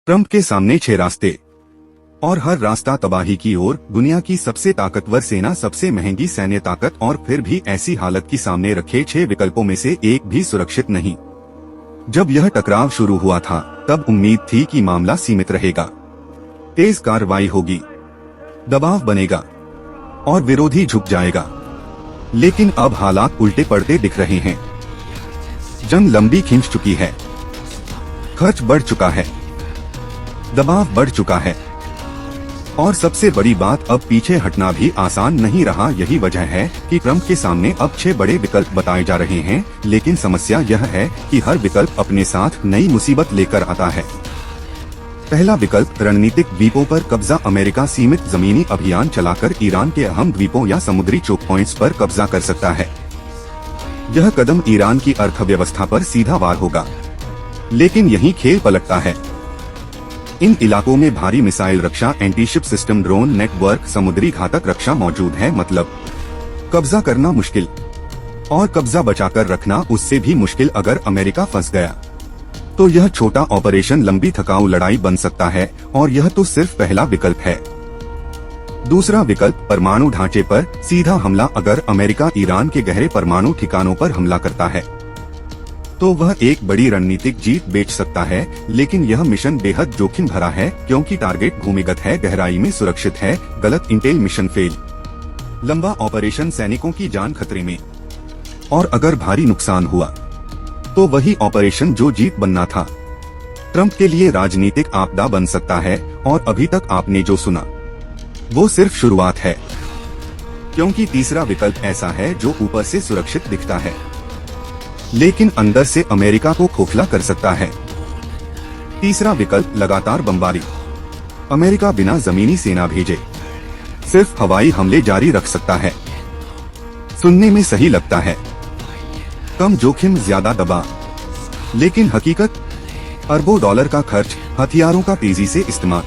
Trump के सामने 6 रास्ते और हर रास्ता तबाही की ओर। दुनिया की सबसे ताकतवर सेना, सबसे महंगी सैन्य ताकत और फिर भी ऐसी हालत की सामने रखे 6 विकल्पों में से एक भी सुरक्षित नहीं। जब यह टकराव शुरू हुआ था तब उम्मीद थी कि मामला सीमित रहेगा, तेज कार्रवाई होगी, दबाव बनेगा और विरोधी झुक जाएगा। लेकिन अब हालात उल्टे पड़ते दिख रहे हैं। जंग लंबी खिंच चुकी है, खर्च बढ़ चुका है, दबाव बढ़ चुका है और सबसे बड़ी बात, अब पीछे हटना भी आसान नहीं रहा। यही वजह है कि ट्रंप के सामने अब 6 बड़े विकल्प बताए जा रहे हैं। लेकिन समस्या यह है कि हर विकल्प अपने साथ नई मुसीबत लेकर आता है। पहला विकल्प, रणनीतिक द्वीपों पर कब्जा। अमेरिका सीमित जमीनी अभियान चलाकर ईरान के अहम द्वीपों या समुद्री चोक पॉइंट्स पर कब्जा कर सकता है। यह कदम ईरान की अर्थव्यवस्था पर सीधा वार होगा। लेकिन यही खेल पलटता है। इन इलाकों में भारी मिसाइल रक्षा, एंटी-शिप सिस्टम, ड्रोन नेटवर्क, समुद्री घातक रक्षा मौजूद है। मतलब कब्जा करना मुश्किल और कब्जा बचाकर रखना उससे भी मुश्किल। अगर अमेरिका फंस गया तो यह छोटा ऑपरेशन लंबी थकाऊ लड़ाई बन सकता है। और यह तो सिर्फ पहला विकल्प है। दूसरा विकल्प, परमाणु ढांचे पर सीधा हमला। अगर अमेरिका ईरान के गहरे परमाणु ठिकानों पर हमला करता है तो वह एक बड़ी रणनीतिक जीत बेच सकता है। लेकिन यह मिशन बेहद जोखिम भरा है, क्योंकि टारगेट भूमिगत है, गहराई में सुरक्षित है। गलत इंटेल, मिशन फेल, लंबा ऑपरेशन, सैनिकों की जान खतरे में। और अगर भारी नुकसान हुआ तो वही ऑपरेशन जो जीत बनना था ट्रंप के लिए राजनीतिक आपदा बन सकता है। और अभी तक आपने जो सुना वो सिर्फ शुरुआत है, क्योंकि तीसरा विकल्प ऐसा है जो ऊपर से सुरक्षित दिखता है लेकिन अंदर से अमेरिका को खोखला कर सकता है। तीसरा विकल्प, लगातार बमबारी। अमेरिका बिना जमीनी सेना भेजे सिर्फ हवाई हमले जारी रख सकता है। सुनने में सही लगता है, कम जोखिम ज्यादा दबाव। लेकिन हकीकत, अरबों डॉलर का खर्च, हथियारों का तेजी से इस्तेमाल,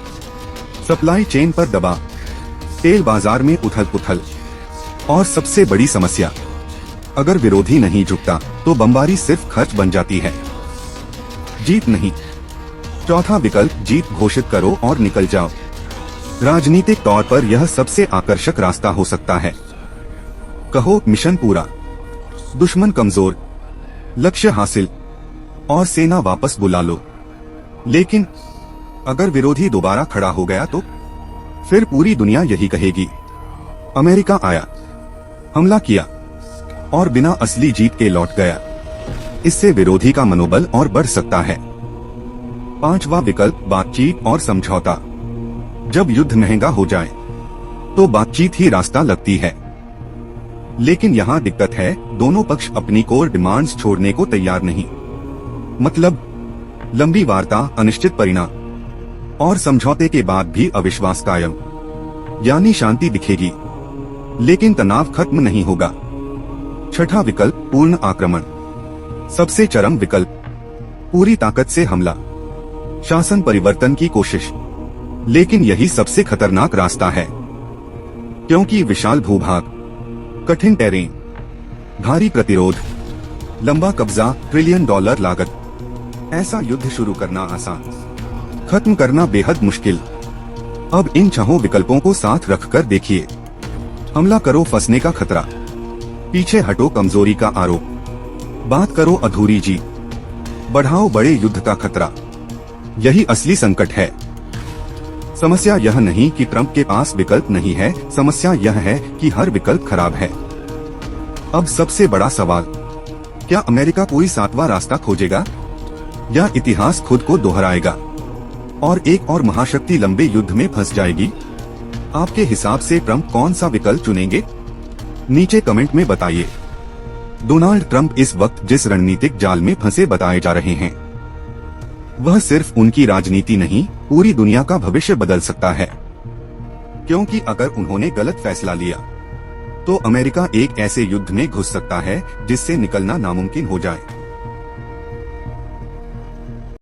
सप्लाई चेन पर दबाव, तेल बाजार में उथल पुथल और सबसे बड़ी समस्या, अगर विरोधी नहीं झुकता तो बमबारी सिर्फ खर्च बन जाती है, जीत नहीं। चौथा विकल्प, जीत घोषित करो और निकल जाओ। राजनीतिक तौर पर यह सबसे आकर्षक रास्ता हो सकता है। कहो मिशन पूरा, दुश्मन कमजोर, लक्ष्य हासिल और सेना वापस बुला लो। लेकिन अगर विरोधी दोबारा खड़ा हो गया तो फिर पूरी दुनिया यही कहेगी, अमेरिका आया, हमला किया और बिना असली जीत के लौट गया। इससे विरोधी का मनोबल और बढ़ सकता है। पांचवा विकल्प, बातचीत और समझौता। जब युद्ध महंगा हो जाए तो बातचीत ही रास्ता लगती है। लेकिन यहाँ दिक्कत है, दोनों पक्ष अपनी कोर डिमांड्स छोड़ने को तैयार नहीं। मतलब लंबी वार्ता, अनिश्चित परिणाम और समझौते के बाद भी अविश्वास कायम। यानी शांति दिखेगी लेकिन तनाव खत्म नहीं होगा। छठा विकल्प, पूर्ण आक्रमण। सबसे चरम विकल्प, पूरी ताकत से हमला, शासन परिवर्तन की कोशिश। लेकिन यही सबसे खतरनाक रास्ता है, क्योंकि विशाल भूभाग, कठिन टेरेन, भारी प्रतिरोध, लंबा कब्जा, ट्रिलियन डॉलर लागत। ऐसा युद्ध शुरू करना आसान, खत्म करना बेहद मुश्किल। अब इन छहों विकल्पों को साथ रखकर देखिए। हमला करो, फंसने का खतरा। पीछे हटो, कमजोरी का आरोप। बात करो, अधूरी जीत। बढ़ाओ, बड़े युद्ध का खतरा। यही असली संकट है। समस्या यह नहीं कि ट्रंप के पास विकल्प नहीं है, समस्या यह है कि हर विकल्प खराब है। अब सबसे बड़ा सवाल, क्या अमेरिका कोई 7वां रास्ता खोजेगा या इतिहास खुद को दोहराएगा और एक और महाशक्ति लंबे युद्ध में फंस जाएगी? आपके हिसाब से ट्रंप कौन सा विकल्प चुनेंगे? नीचे कमेंट में बताइए। डोनाल्ड ट्रंप इस वक्त जिस रणनीतिक जाल में फंसे बताए जा रहे हैं, वह सिर्फ उनकी राजनीति नहीं, पूरी दुनिया का भविष्य बदल सकता है। क्योंकि अगर उन्होंने गलत फैसला लिया तो अमेरिका एक ऐसे युद्ध में घुस सकता है जिससे निकलना नामुमकिन हो जाए।